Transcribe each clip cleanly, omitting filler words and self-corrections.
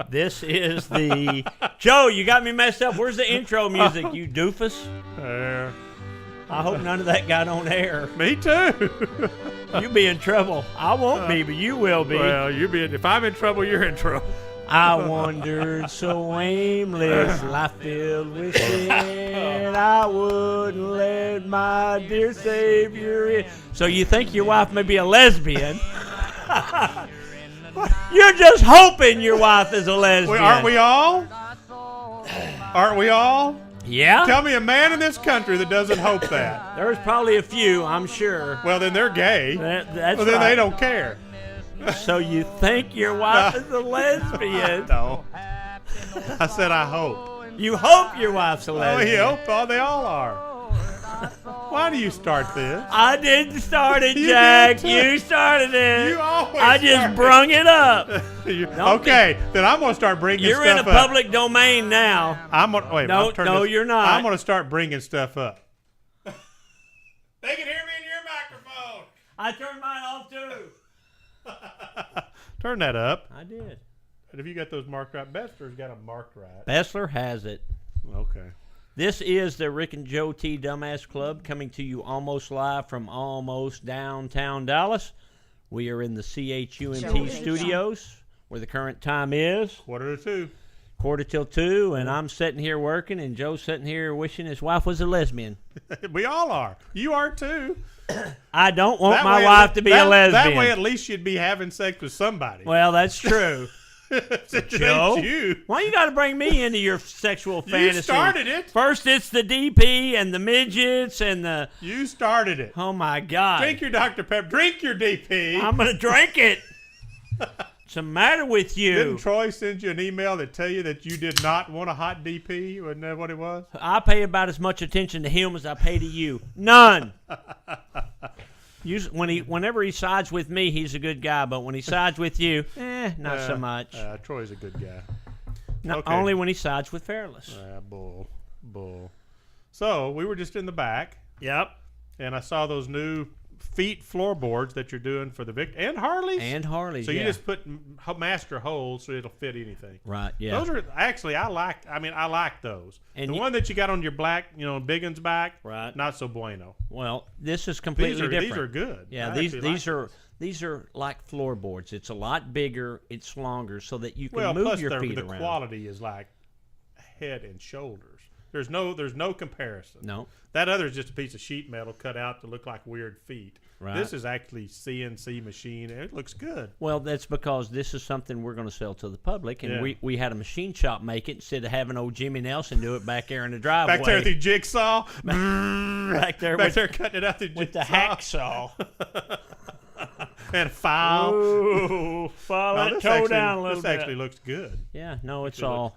This is the... Joe, you got me messed up. Where's the intro music, you doofus? I hope none of that got on air. Me too. You be in trouble. I won't be, but you will be. Well, if I'm in trouble, you're in trouble. I wandered so aimless, life filled with sin. I wouldn't let my dear Savior in. So you think your wife may be a lesbian? You're just hoping your wife is a lesbian. Well, aren't we all? Aren't we all? Yeah. Tell me a man in this country that doesn't hope that. There's probably a few, I'm sure. Well, then they're gay. That's well, then right. they don't care. So you think your wife is a lesbian? No. I said I hope. You hope your wife's a lesbian. Oh, yeah. Oh, they all are. Why do you start this? I didn't start it, Jack. You started it. You always I just brung it up. Okay, then I'm going to start bringing stuff up. You're in a public domain now. Wait, no, you're not. I'm going to start bringing stuff up. They can hear me in your microphone. I turned mine off, too. Turn that up. I did. And if you got those marked right, Bessler's got them marked right. Bessler has it. Okay. This is the Rick and JoeT Dumbass Club coming to you almost live from almost downtown Dallas. We are in the CHUMT studios where the current time is 1:45. 1:45, and I'm sitting here working, and Joe's sitting here wishing his wife was a lesbian. We all are. You are too. I don't want my wife to be a lesbian. That way, at least you'd be having sex with somebody. Well, that's true. Joe, you. why you got to bring me into your sexual fantasy? You started it. First, it's the DP and the midgets and the... You started it. Oh, my God. Drink your Dr. Pepper. Drink your DP. I'm going to drink it. What's the matter with you? Didn't Troy send you an email that tell you that you did not want a hot DP? Wasn't that what it was? I pay about as much attention to him as I pay to you. None. Whenever he sides with me, he's a good guy. But when he sides with you, not so much. Troy's a good guy. No, okay. Only when he sides with Fairless. Bull. So we were just in the back. Yep. And I saw those new feet floorboards that you're doing for the Victor and Harleys. So you just put master holes so it'll fit anything. Right. Yeah. Those are actually I like those. And the one that you got on your black, Biggin's back. Right. Not so bueno. Well, this is completely different. These are good. Yeah. These are like floorboards. It's a lot bigger. It's longer so that you can move your feet around. The quality is like head and shoulders. There's no comparison. No. That other is just a piece of sheet metal cut out to look like weird feet. Right. This is actually CNC machine, and it looks good. Well, that's because this is something we're going to sell to the public, and we had a machine shop make it instead of having old Jimmy Nelson do it back there in the driveway. Back there with the jigsaw. back there cutting it out with the hacksaw. And a file. Ooh, file that toe down a little bit. This actually looks good. Yeah, no, it's all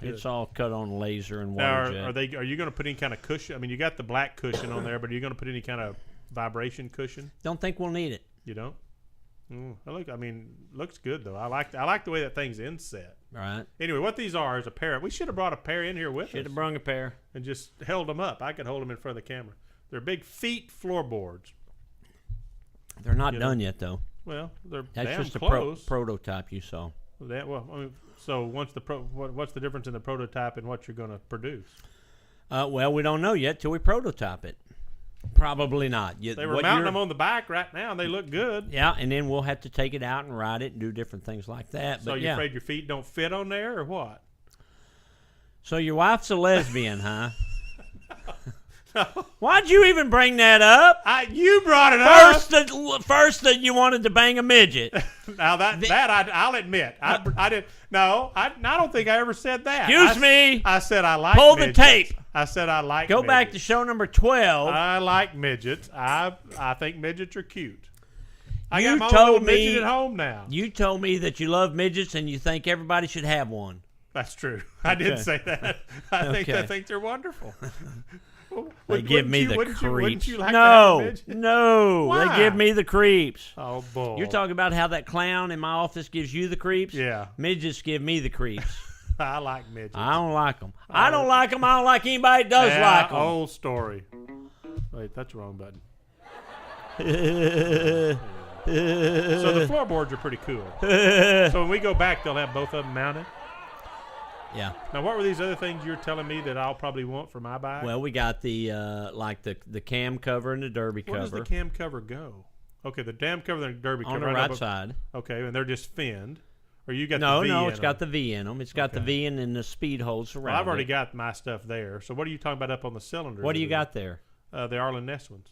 cut on laser and water jet. Are you going to put any kind of cushion? I mean, you got the black cushion on there, but are you going to put any kind of vibration cushion? Don't think we'll need it. You don't? Looks good though. I like the way that thing's inset. Right. Anyway, what these are is a pair. We should have brought a pair in here with us. Should have brought a pair and just held them up. I could hold them in front of the camera. They're big feet floorboards. They're not done yet though. Well, they're that's damn just close. a prototype you saw. So what's the difference in the prototype and what you're going to produce? Well, we don't know yet till we prototype it. Probably not. They were mounting them on the back right now, and they look good. Yeah, and then we'll have to take it out and ride it and do different things like that. So you're afraid your feet don't fit on there, or what? So your wife's a lesbian, huh? Why'd you even bring that up? You brought it up. First that you wanted to bang a midget. Now I'll admit. I did. No, I don't think I ever said that. Excuse me. I said I like Pull midgets. the tape. I said I like Go midgets. back to show number 12. I like midgets. I think midgets are cute. I You got my told own me midget at home now. You told me that you love midgets and you think everybody should have one. That's true. I did say that. I think they're wonderful. They give me the creeps. Wouldn't you like no. Why? They give me the creeps. Oh, boy. You're talking about how that clown in my office gives you the creeps? Yeah. Midgets give me the creeps. I like midgets. I don't like them. I don't like them. I don't like anybody that does like them. Old story. Wait, that's the wrong button. So the floorboards are pretty cool. So when we go back, they'll have both of them mounted? Yeah. Now, what were these other things you were telling me that I'll probably want for my bike? Well, we got the the cam cover and the derby cover. Where does the cam cover go? Okay, the dam cover and the derby cover. On the right side. Okay, and they're just finned. Or you got no, the V no, in it's them? got the V in them. It's got the V and the speed holes around. Well, I've already got my stuff there. So what are you talking about up on the cylinder? What do you got there? The Arlen Ness ones.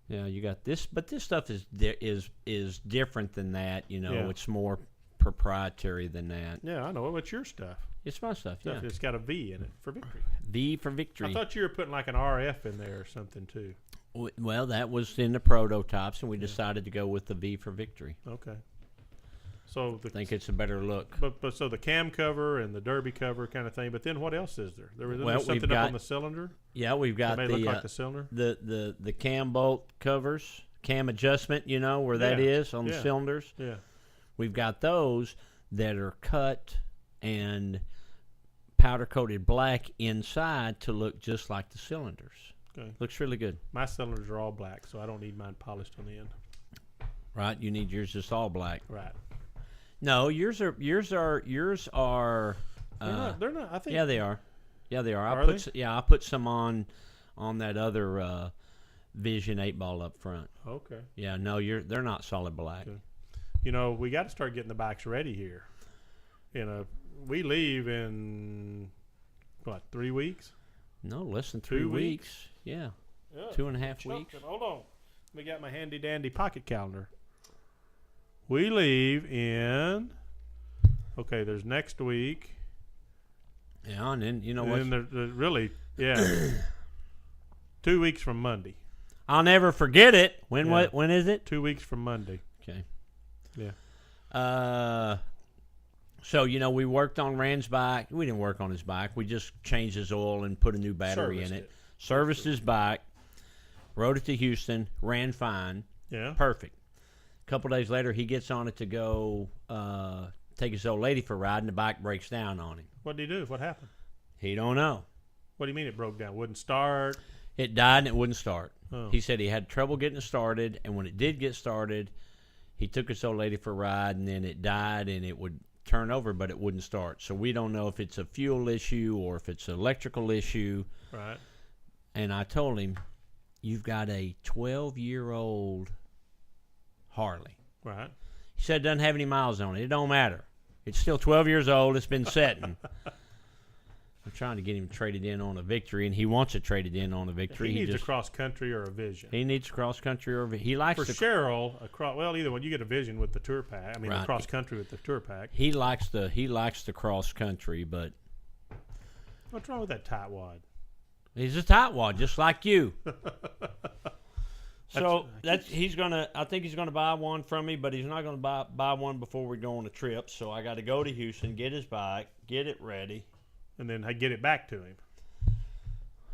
Yeah, you got this, but this stuff is different than that. You know, Yeah. it's more proprietary than that. Yeah, I know. What's your stuff? It's my stuff. Yeah, It's got a V in it for victory. V for victory. I thought you were putting like an RF in there or something too. Well, that was in the prototypes, and we decided to go with the V for victory. Okay. So I think it's a better look. But so the cam cover and the derby cover kind of thing. But then what else is there? There was something up on the cylinder. Yeah, we've got look like the cylinder. The cam bolt covers, cam adjustment. You know where that is on the cylinders. Yeah. We've got those that are cut and powder coated black inside to look just like the cylinders. Okay. Looks really good. My cylinders are all black, so I don't need mine polished on the end. Right, you need yours just all black. Right. No, yours are. They're not. I think. Yeah, they are. Yeah, they are. I put some on that other Vision 8-ball up front. Okay. Yeah, no, they're not solid black. Okay. You know, we got to start getting the bikes ready here. You know, we leave in what, 3 weeks? No, less than 3 weeks. Yeah. 2.5 weeks. Hold on. We got my handy dandy pocket calendar. We leave in. Okay, there's next week. Yeah, and then you know what? And then there's really, 2 weeks from Monday. I'll never forget it. When is it? 2 weeks from Monday. Okay. Yeah. So you know we worked on Rand's bike. We didn't work on his bike. We just changed his oil and put a new battery in it. Serviced his bike. Rode it to Houston. Ran fine. Yeah. Perfect. A couple days later, he gets on it to go take his old lady for a ride, and the bike breaks down on him. What did he do? What happened? He don't know. What do you mean it broke down? Wouldn't start? It died and it wouldn't start. Oh. He said he had trouble getting it started, and when it did get started, he took his old lady for a ride, and then it died, and it would turn over, but it wouldn't start. So we don't know if it's a fuel issue or if it's an electrical issue. Right. And I told him, you've got a 12-year-old Harley. Right. He said it doesn't have any miles on it. It don't matter. It's still 12 years old. It's been setting. I'm trying to get him traded in on a victory, and he wants it traded in on a victory. He needs a cross country or a Vision. He needs cross country or he likes for Cheryl. Either one. You get a Vision with the tour pack. I mean, a cross country with the tour pack. He likes the cross country, but what's wrong with that tightwad? He's a tightwad, just like you. So I think he's gonna buy one from me, but he's not gonna buy one before we go on a trip. So I got to go to Houston, get his bike, get it ready, and then I get it back to him.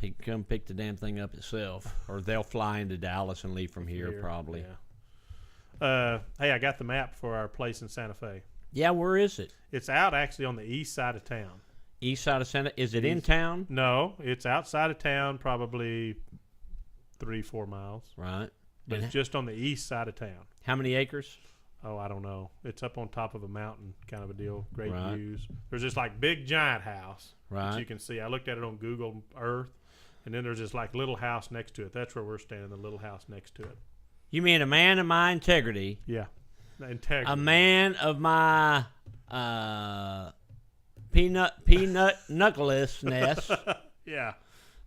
He can come pick the damn thing up himself, or they'll fly into Dallas and leave from here probably. Yeah. Hey, I got the map for our place in Santa Fe. Yeah, where is it? It's out actually on the east side of town. East side of Santa? Is it in town? No, it's outside of town, probably 3-4 miles. Right. But it's just on the east side of town. How many acres? Oh, I don't know. It's up on top of a mountain kind of a deal. Great views. There's this like big giant house that you can see. I looked at it on Google Earth, and then there's this like little house next to it. That's where we're standing, the little house next to it. You mean a man of my integrity? Yeah. Integrity. A man of my peanut knuckleslessness. Yeah.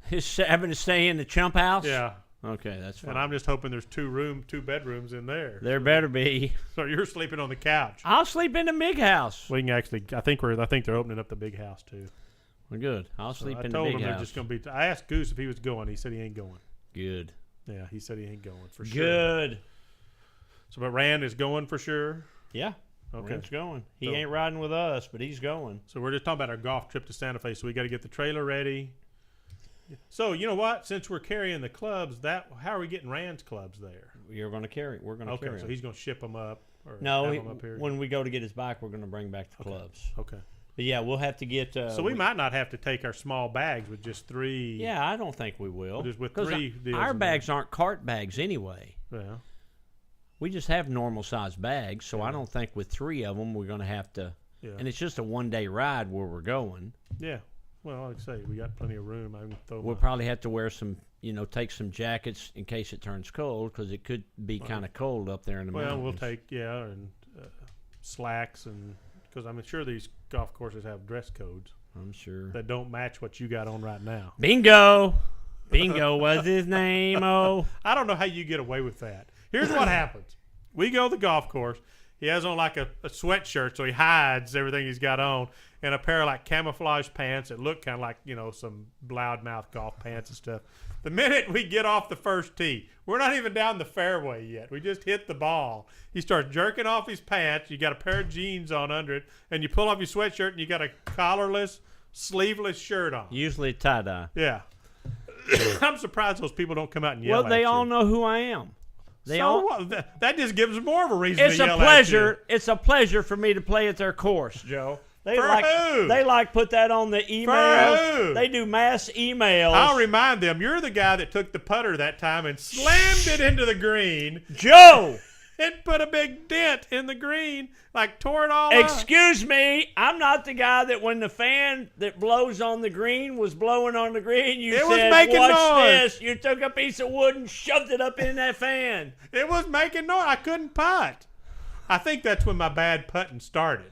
Is having to stay in the Chump house? Yeah. Okay, that's fine. And I'm just hoping there's two bedrooms in there. There better be. So you're sleeping on the couch. I'll sleep in the big house. We can actually. I think they're opening up the big house too. Well, good. I'll sleep in the big house. I told them they're just going to be. I asked Goose if he was going. He said he ain't going. Good. Yeah, he said he ain't going for sure. Good. So, but Rand is going for sure. Yeah. Okay. Rand's going. He ain't riding with us, but he's going. So we're just talking about our golf trip to Santa Fe. So we got to get the trailer ready. So you know what? Since we're carrying the clubs, how are we getting Rand's clubs there? We're going to carry them. Okay, so he's going to ship them up. Or no, have them up here? When we go to get his bike, we're going to bring back the clubs. Okay. But yeah, we'll have to get. So we might not have to take our small bags with just 3. Yeah, I don't think we will. Just with 3 deals. Our bags aren't cart bags anyway. Yeah. We just have normal size bags, so I don't think with 3 of them we're going to have to. and it's just a one-day ride where we're going. Yeah. Well, like I say, we got plenty of room. I can throw. We'll probably have to wear some, take some jackets in case it turns cold, because it could be kind of cold up there in the mountains. Well, we'll take and slacks, and because I'm sure these golf courses have dress codes. I'm sure that don't match what you got on right now. Bingo was his name. Oh, I don't know how you get away with that. Here's what happens: we go to the golf course. He has on like a sweatshirt, so he hides everything he's got on, and a pair of like camouflage pants that look kind of like, some loudmouth golf pants and stuff. The minute we get off the first tee, we're not even down the fairway yet. We just hit the ball. He starts jerking off his pants. You got a pair of jeans on under it, and you pull off your sweatshirt, and you got a collarless, sleeveless shirt on. Usually tie-dye. Yeah. I'm surprised those people don't come out and yell at you. Well, they all know who I am. That just gives them more of a reason to yell at you. It's a pleasure for me to play at their course, Joe. They put that on the email. For who? They do mass emails. I'll remind them, you're the guy that took the putter that time and slammed it into the green. Joe! It put a big dent in the green, like tore it all up. Excuse me, I'm not the guy that when the fan that blows on the green was blowing on the green, you said, watch this. You took a piece of wood and shoved it up in that fan. It was making noise. I couldn't putt. I think that's when my bad putting started.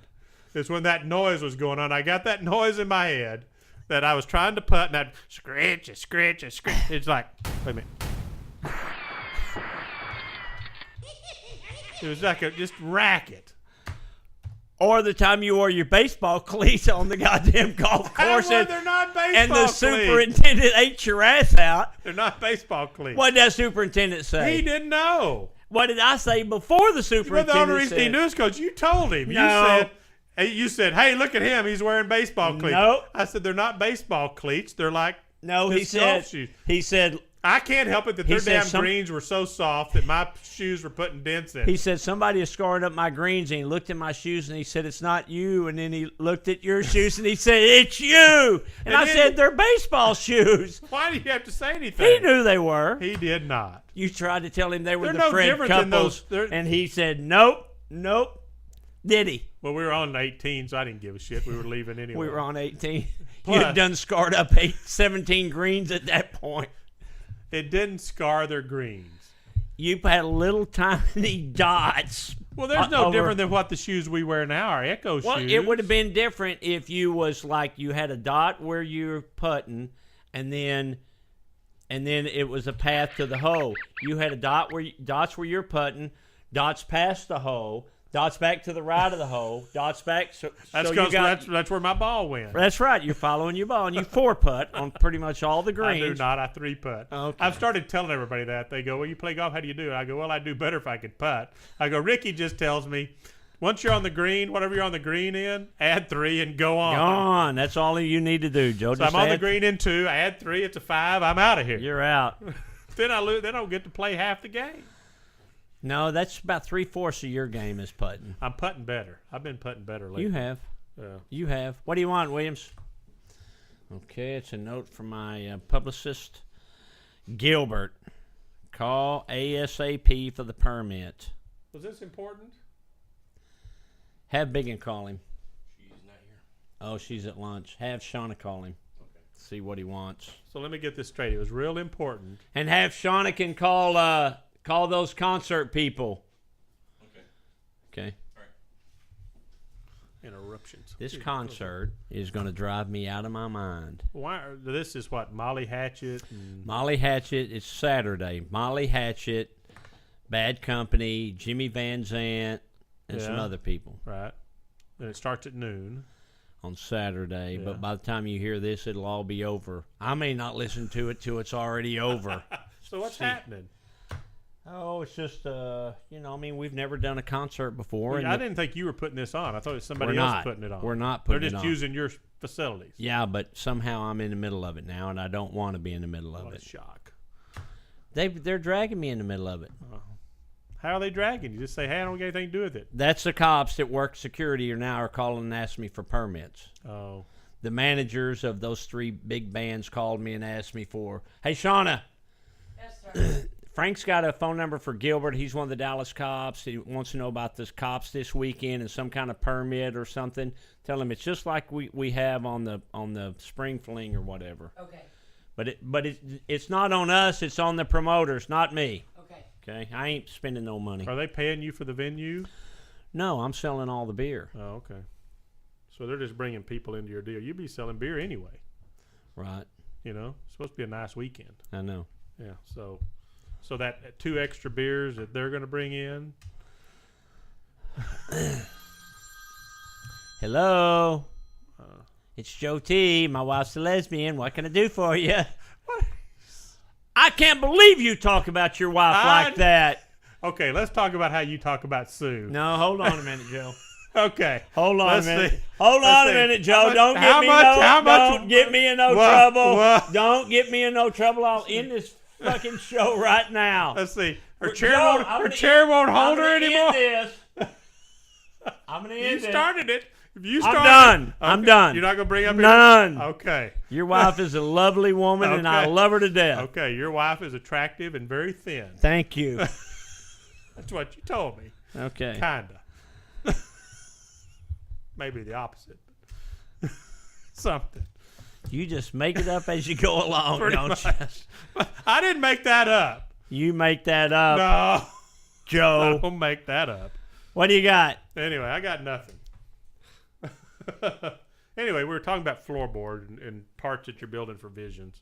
It's when that noise was going on. I got that noise in my head that I was trying to putt, and I'd scratch. It's like, wait a minute. It was like just racket. Or the time you wore your baseball cleats on the goddamn golf course. They're not baseball and the cleats. Superintendent ate your ass out. They're not baseball cleats. What did that superintendent say? He didn't know. What did I say before the superintendent the only reason he knew is because you told him. No. You said, hey, look at him. He's wearing baseball cleats. Nope. I said, they're not baseball cleats. They're like golf shoes. He said, I can't help it that their damn greens were so soft that my shoes were putting dents in. He said, somebody is scoring up my greens, and he looked at my shoes, and he said, it's not you. And then he looked at your shoes, and he said, it's you. And I said, they're baseball shoes. Why do you have to say anything? He knew they were. He did not. You tried to tell him they were they're the no friend couples, and he said, nope. Did he? Well, we were on 18, so I didn't give a shit. We were leaving anyway. We were on 18. You had done scarred up 17 greens at that point. It didn't scar their greens. You had little tiny dots. Well, there's no different than what the shoes we wear now are Echo shoes. Well, it would have been different if you was like you had a dot where you're putting, and then it was a path to the hole. You had a dot dots where you're putting, dots past the hole, dots back to the right of the hole, dots back. That's where my ball went. That's right. You're following your ball, and you 4-putt on pretty much all the greens. I do not. I 3-putt. Okay. I've started telling everybody that. They go, well, you play golf. How do you do it? I go, well, I'd do better if I could putt. I go, Ricky just tells me, once you're on the green, whatever you're on the green in, add 3 and go on. Go on. That's all you need to do, Joe. So I'm on the green in 2. I add 3. It's a 5. I'm out of here. You're out. Then I lose. Then I don't get to play half the game. No, that's about 3/4 of your game is putting. I'm putting better. I've been putting better lately. You have. Yeah. You have. What do you want, Williams? Okay, it's a note from my publicist, Gilbert. Call ASAP for the permit. Was this important? Have Biggin call him. She's not here. Oh, she's at lunch. Have Shauna call him. Okay. See what he wants. So let me get this straight. It was real important. And have Shauna can call those concert people. Okay. All right. Interruptions. This concert is going to drive me out of my mind. This is what, Molly Hatchet? Molly Hatchet. It's Saturday. Molly Hatchet, Bad Company, Jimmy Van Zant, and some other people. Right. And it starts at noon. On Saturday, but by the time you hear this, it'll all be over. I may not listen to it till it's already over. So what's happening? Oh, it's just, we've never done a concert before. I didn't think you were putting this on. I thought it was somebody else putting it on. We're not putting it on. They're just using your facilities. Yeah, but somehow I'm in the middle of it now, and I don't want to be in the middle of it. What a shock. They're dragging me in the middle of it. How are they dragging you? Just say, hey, I don't get anything to do with it. That's the cops that work security are calling and asking me for permits. Oh. The managers of those 3 big bands called me and asked me hey, Shauna. Yes, sir. Frank's got a phone number for Gilbert. He's one of the Dallas cops. He wants to know about this cops this weekend and some kind of permit or something. Tell him it's just like we have on the spring fling or whatever. Okay. But it's not on us. It's on the promoters, not me. Okay. Okay. I ain't spending no money. Are they paying you for the venue? No, I'm selling all the beer. Oh, okay. So they're just bringing people into your deal. You'd be selling beer anyway. Right. You know, it's supposed to be a nice weekend. I know. Yeah. So that 2 extra beers that they're going to bring in. Hello. It's JoeT. My wife's a lesbian. What can I do for you? What? I can't believe you talk about your wife like that. Okay, let's talk about how you talk about Sue. No, hold on a minute, Joe. Okay. Hold on Let's a minute. see. Hold on a minute, Joe. Don't get me in no trouble. Don't get me in no trouble. I'll end this fucking show right now. Let's see. Her chair won't hold her anymore. I'm gonna end this. You started it. If you I'm started, done. okay. I'm done. You're not gonna bring up none. Okay. Your wife is a lovely woman, and I love her to death. Okay. Your wife is attractive and very thin. Thank you. That's what you told me. Okay. Kinda. Maybe the opposite. Something. You just make it up as you go along, don't you? I didn't make that up. You make that up. No. Joe. I don't make that up. What do you got? Anyway, I got nothing. Anyway, we were talking about floorboard and parts that you're building for Visions.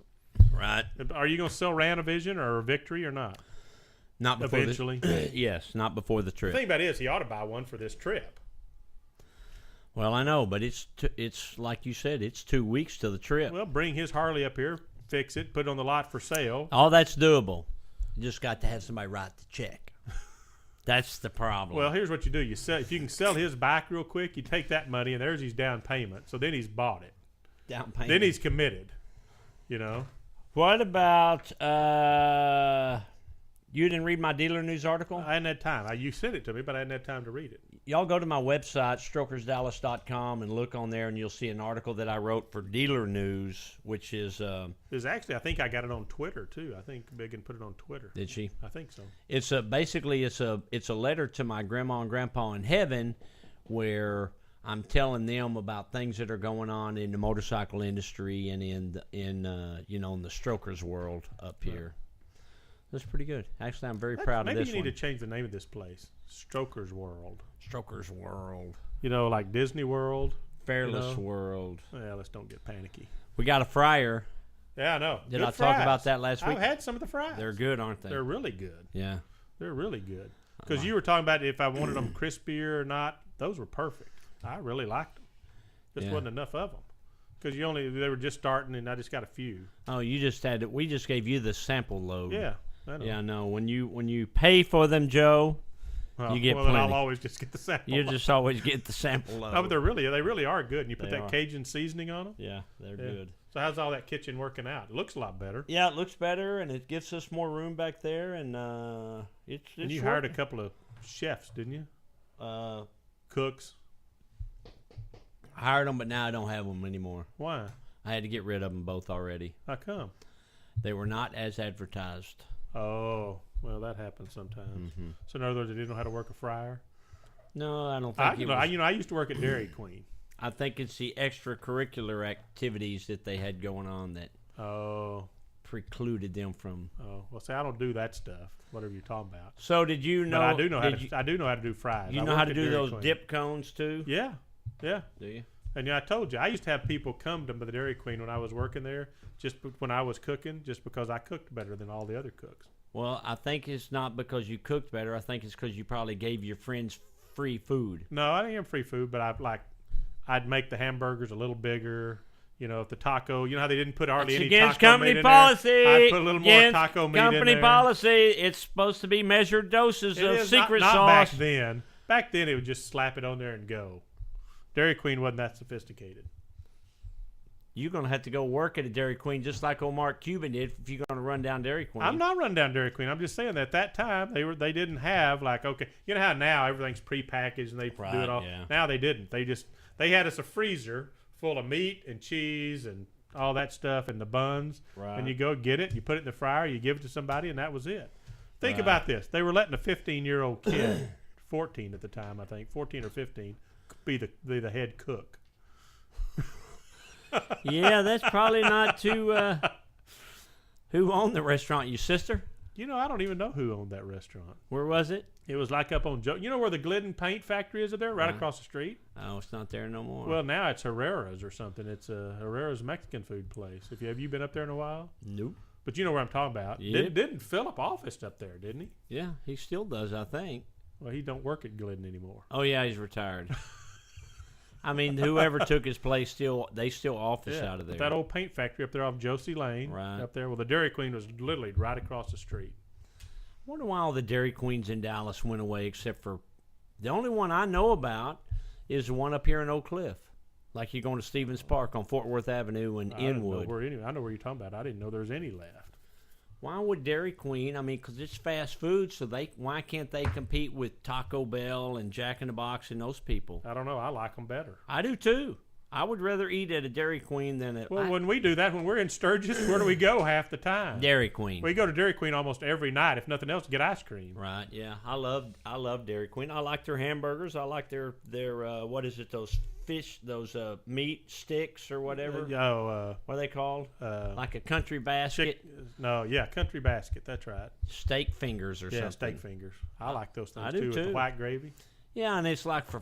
Right. Are you going to sell Ranovision or Victory or not? Not before eventually. Yes, not before the trip. The thing about it is he ought to buy one for this trip. Well, I know, but it's like you said, it's 2 weeks to the trip. Well, bring his Harley up here, fix it, put it on the lot for sale. All that's doable. You just got to have somebody write the check. That's the problem. Well, here's what you do. You sell if you can sell his bike real quick, you take that money and there's his down payment. So then he's bought it. Down payment. Then he's committed. You know. What about you didn't read my dealer news article? I hadn't had time. You sent it to me, but I hadn't had time to read it. Y'all go to my website, strokersdallas.com, and look on there, and you'll see an article that I wrote for Dealer News, which is actually, I think I got it on Twitter too. I think Megan put it on Twitter. Did she? I think so. It's basically it's a letter to my grandma and grandpa in heaven, where I'm telling them about things that are going on in the motorcycle industry and in the strokers world up here. That's pretty good. Actually, I'm very proud of this one. Maybe you need to change the name of this place. Strokers World. Strokers World. You know, like Disney World. Fairless World. Yeah, let's don't get panicky. We got a fryer. Yeah, I know. Did I talk about that last week? I've had some of the fries. They're good, aren't they? They're really good. Yeah. They're really good. Because you were talking about if I wanted them crispier or not. Those were perfect. I really liked them. Just wasn't enough of them. Because they were just starting and I just got a few. Oh, we just gave you the sample load. Yeah. I know. Yeah, no. When you pay for them, Joe, you get plenty. Then I'll always just get the sample. You just always get the sample load. No, but they really are good. And you put that Cajun seasoning on them. Yeah, they're good. So how's all that kitchen working out? It looks a lot better. Yeah, it looks better, and it gives us more room back there, and it's. And you hired a couple of chefs, didn't you? Cooks. I hired them, but now I don't have them anymore. Why? I had to get rid of them both already. How come? They were not as advertised. Oh, well, that happens sometimes. Mm-hmm. So in other words, they didn't know how to work a fryer? No, I don't think I used to work at Dairy Queen. I think it's the extracurricular activities that they had going on that precluded them from. Oh, well, see, I don't do that stuff. Whatever you're talking about. So did you know? But I do know how to do fries. You know how to do those dip cones too? Yeah, yeah. Do you? And I told you, I used to have people come to the Dairy Queen when I was working there, just when I was cooking, just because I cooked better than all the other cooks. Well, I think it's not because you cooked better. I think it's because you probably gave your friends free food. No, I didn't give them free food, but I'd make the hamburgers a little bigger. You know, if the taco, you know how they didn't put hardly any against taco company meat in policy. there? I'd put a little more taco meat in there. Company policy. It's supposed to be measured doses of secret not sauce. Back then. Back then, it would just slap it on there and go. Dairy Queen wasn't that sophisticated. You're going to have to go work at a Dairy Queen just like old Mark Cuban did if you're going to run down Dairy Queen. I'm not running down Dairy Queen. I'm just saying that at that time they didn't have you know how now everything's prepackaged and they do it all. Yeah. Now they didn't. They had us a freezer full of meat and cheese and all that stuff and the buns. Right. And you go get it, you put it in the fryer, you give it to somebody, and that was it. Think about this. They were letting a 15-year-old kid, 14 at the time, I think, 14 or 15, be the head cook. Yeah, that's probably not too. Who owned the restaurant? Your sister? I don't even know who owned that restaurant. Where was it? It was like up on You know where the Glidden paint factory is there? Right across the street? Oh, it's not there no more. Well, now it's Herrera's or something. It's a Herrera's Mexican food place. Have you been up there in a while? Nope. But you know where I'm talking about. Yep. Didn't Philip officed up there, didn't he? Yeah, he still does, I think. Well, he don't work at Glidden anymore. Oh, yeah, he's retired. I mean, whoever took his place, they still office out of there. That old paint factory up there off Josie Lane. Right. Up there. Well, the Dairy Queen was literally right across the street. I wonder why all the Dairy Queens in Dallas went away, except for the only one I know about is the one up here in Oak Cliff. Like you're going to Stevens Park on Fort Worth Avenue in Inwood. I know where you're talking about. I didn't know there was any left. Why would Dairy Queen? I mean, because it's fast food, so why can't they compete with Taco Bell and Jack in the Box and those people? I don't know. I like them better. I do too. I would rather eat at a Dairy Queen than at. Well, when we do that, when we're in Sturgis, where do we go half the time? Dairy Queen. We go to Dairy Queen almost every night, if nothing else, to get ice cream. Right. Yeah. I love Dairy Queen. I like their hamburgers. I like their what is it? Those fish, those meat sticks or whatever. What are they called? Like a country basket. Country basket. That's right. Steak fingers or something. Yeah, steak fingers. I like those things I do too. With the white gravy. Yeah, and it's like for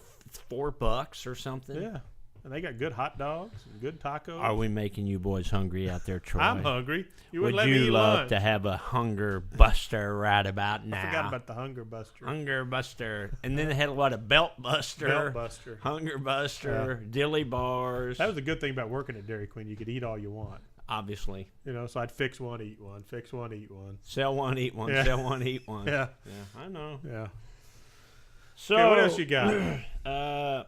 $4 or something. Yeah. And they got good hot dogs and good tacos. Are we making you boys hungry out there, Troy? I'm hungry. Would you love to have a hunger buster right about now? I forgot about the hunger buster. Hunger buster. And then they had a belt buster. Belt buster. Hunger buster. Dilly bars. That was the good thing about working at Dairy Queen. You could eat all you want. Obviously. So I'd fix one, eat one. Fix one, eat one. Sell one, eat one. Yeah. Sell one, eat one. Yeah. Yeah, I know. Yeah. So okay, what else you got?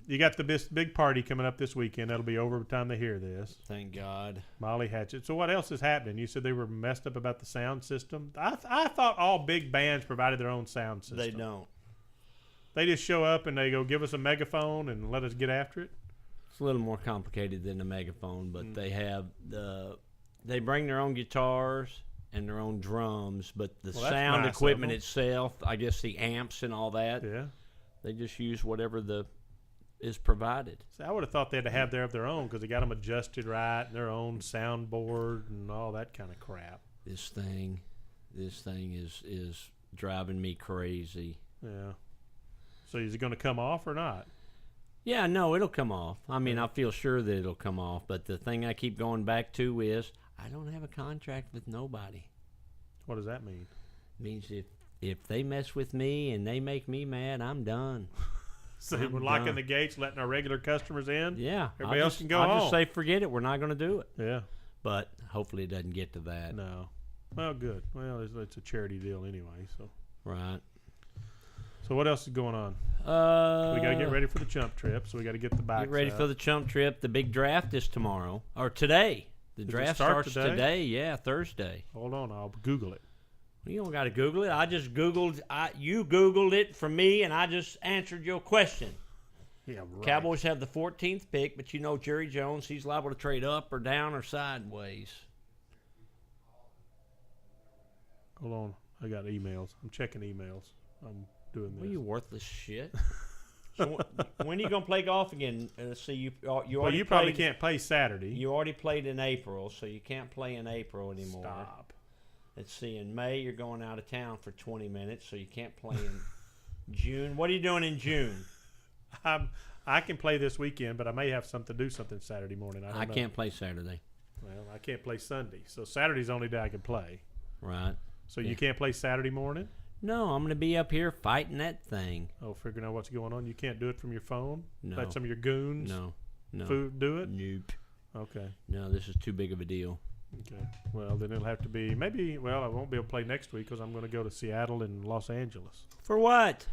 You got the big party coming up this weekend. That'll be over by the time they hear this. Thank God. Molly Hatchet. So what else is happening? You said they were messed up about the sound system. I thought all big bands provided their own sound system. They don't. They just show up and they go give us a megaphone and let us get after it? It's a little more complicated than a megaphone, but they bring their own guitars and their own drums, but the sound equipment itself, I guess the amps and all that, they just use whatever is provided. See, I would have thought they had to have their own because they got them adjusted right and their own soundboard and all that kind of crap. This thing is driving me crazy. Yeah. So is it going to come off or not? Yeah, no, it'll come off. I mean, I feel sure that it'll come off, but the thing I keep going back to is I don't have a contract with nobody. What does that mean? It means if they mess with me and they make me mad, I'm done. So we're locking the gates, letting our regular customers in? Yeah. Everybody else can go home. I'll just say, forget it. We're not going to do it. Yeah. But hopefully it doesn't get to that. No. Well, good. Well, it's a charity deal anyway. So. Right. So what else is going on? We got to get ready for the Chump trip, so we got to get the bikes Get ready for the Chump trip. The big draft is tomorrow. Or today. The draft starts today? Yeah, Thursday. Hold on. I'll Google it. You don't got to Google it. I just Googled. You Googled it for me, and I just answered your question. Yeah, right. Cowboys have the 14th pick, but Jerry Jones, he's liable to trade up or down or sideways. Hold on. I got emails. I'm checking emails. I'm doing this. Well, you worthless shit. So when are you going to play golf again? Let's see. You probably can't play Saturday. You already played in April, so you can't play in April anymore. Stop. Let's see. In May, you're going out of town for 20 minutes, so you can't play in June. What are you doing in June? I can play this weekend, but I may have to do something Saturday morning. I can't play Saturday. Well, I can't play Sunday, so Saturday's the only day I can play. Right. So you can't play Saturday morning? No, I'm going to be up here fighting that thing. Oh, figuring out what's going on. You can't do it from your phone? No. Let some of your goons No. do it? Nope. Okay. No, this is too big of a deal. Okay. Well, then it'll have to be I won't be able to play next week because I'm going to go to Seattle and Los Angeles. For what?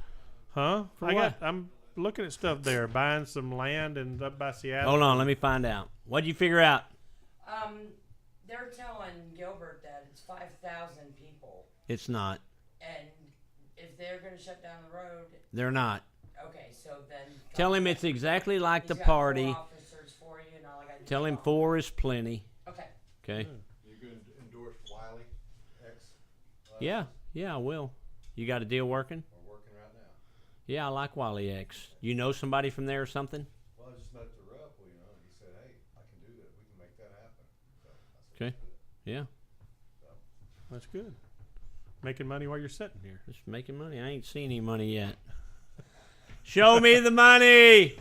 Huh? For what? I'm looking at stuff there, buying some land and up by Seattle. Hold on, let me find out. What'd you figure out? They're telling Gilbert that it's 5,000 people. It's not. And if they're going to shut down the road... They're not. Okay, so then... Tell him it's exactly like the got party. 4 officers for you and all I got to Tell him 4 is plenty. Okay. Okay? You're going to endorse Wiley X? Yeah. Yeah, I will. You got a deal working? We're working right now. Yeah, I like Wally X. You know somebody from there or something? Well, I just met the rep, and he said, "Hey, I can do that. We can make that happen." So I said, Okay. "Let's do it." Yeah, That's good. Making money while you're sitting here. just making money. I ain't seen any money yet. Show me the money.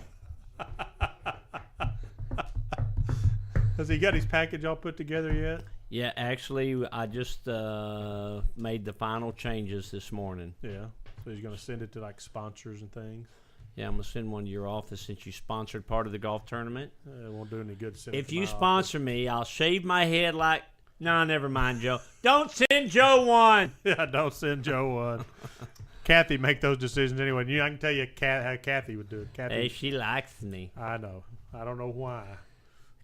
Has he got his package all put together yet? Yeah, actually, I just made the final changes this morning. Yeah. So he's going to send it to like sponsors and things. Yeah, I'm going to send one to your office since you sponsored part of the golf tournament. It won't do any good to send it If to you my sponsor me, I'll shave my head like... No, never mind, Joe. Don't send Joe one. Yeah, don't send Joe one. Kathy make those decisions anyway. I can tell you how Kathy would do it. Kathy, Hey, she likes me I know. I don't know why.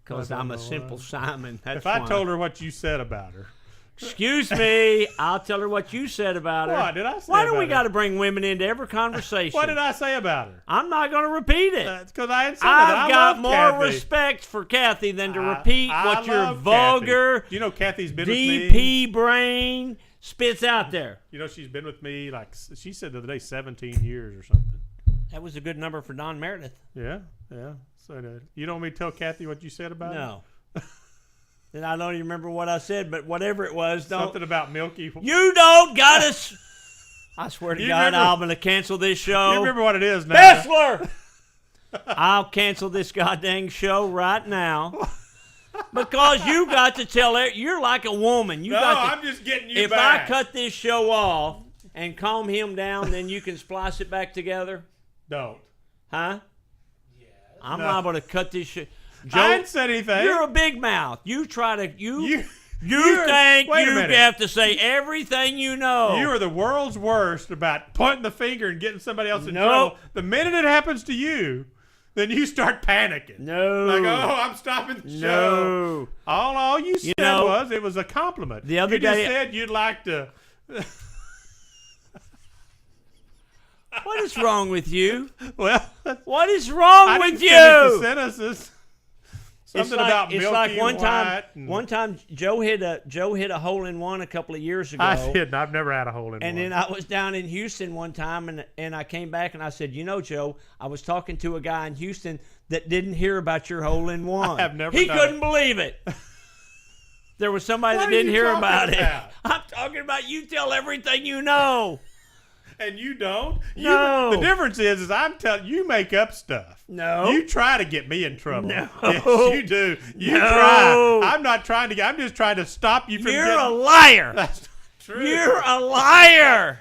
because I don't I'm a know simple why. Simon. That's If I why. told her what you said about her. Excuse me, I'll tell her what you said about her. What did I say Why do about we her? got to bring women into every conversation? What did I say about her? I'm not going to repeat it. That's because I had said I've that. I got love more Kathy. respect for Kathy than to repeat I what your love vulgar Kathy. You know Kathy's been with me. DP brain spits out there. You know she's been with me like she said the other day 17 years or something. That was a good number for Don Meredith. Yeah. So you don't want me to tell Kathy what you said about her? No. And I don't even remember what I said, but whatever it was, don't. Something about Milky. You don't got us. I swear to You God, remember- I'm going to cancel this show. You remember what it is now? Bessler! I'll cancel this goddamn show right now. Because you got to tell it. You're like a woman. You No, got to, I'm just getting you if back. I cut this show off and calm him down, then you can splice it back together? Don't. Huh? I'm No. liable to cut this shit. I didn't say anything. You're a big mouth. You try to you you're- think wait a you minute. have to say everything you know. You are the world's worst about pointing the finger and getting somebody else in Nope. trouble. The minute it happens to you, then you start panicking. No. Like, oh, I'm stopping the show. No. All you said know, it was a compliment. the other you just day- said you'd like to. What is wrong with you? Well, What is wrong I with didn't finish the you? sentences. It's Something about it's Milky like one and time. White and- One time, Joe hit a hole in one a couple of years ago. I didn't. I've never had a hole in And one. then I was down in Houston one time, and I came back and I said, you know, Joe, I was talking to a guy in Houston that didn't hear about your hole in one. I have never He done couldn't it. believe it. There was somebody What that are didn't you hear talking about it. about? I'm talking about you tell everything you know. And you don't. No. The difference is I'm telling you make up stuff. No. You try to get me in trouble. No. Yes, you do. You No. try. I'm not trying to get. I'm just trying to stop you from You're getting. a liar. That's not true. You're a liar.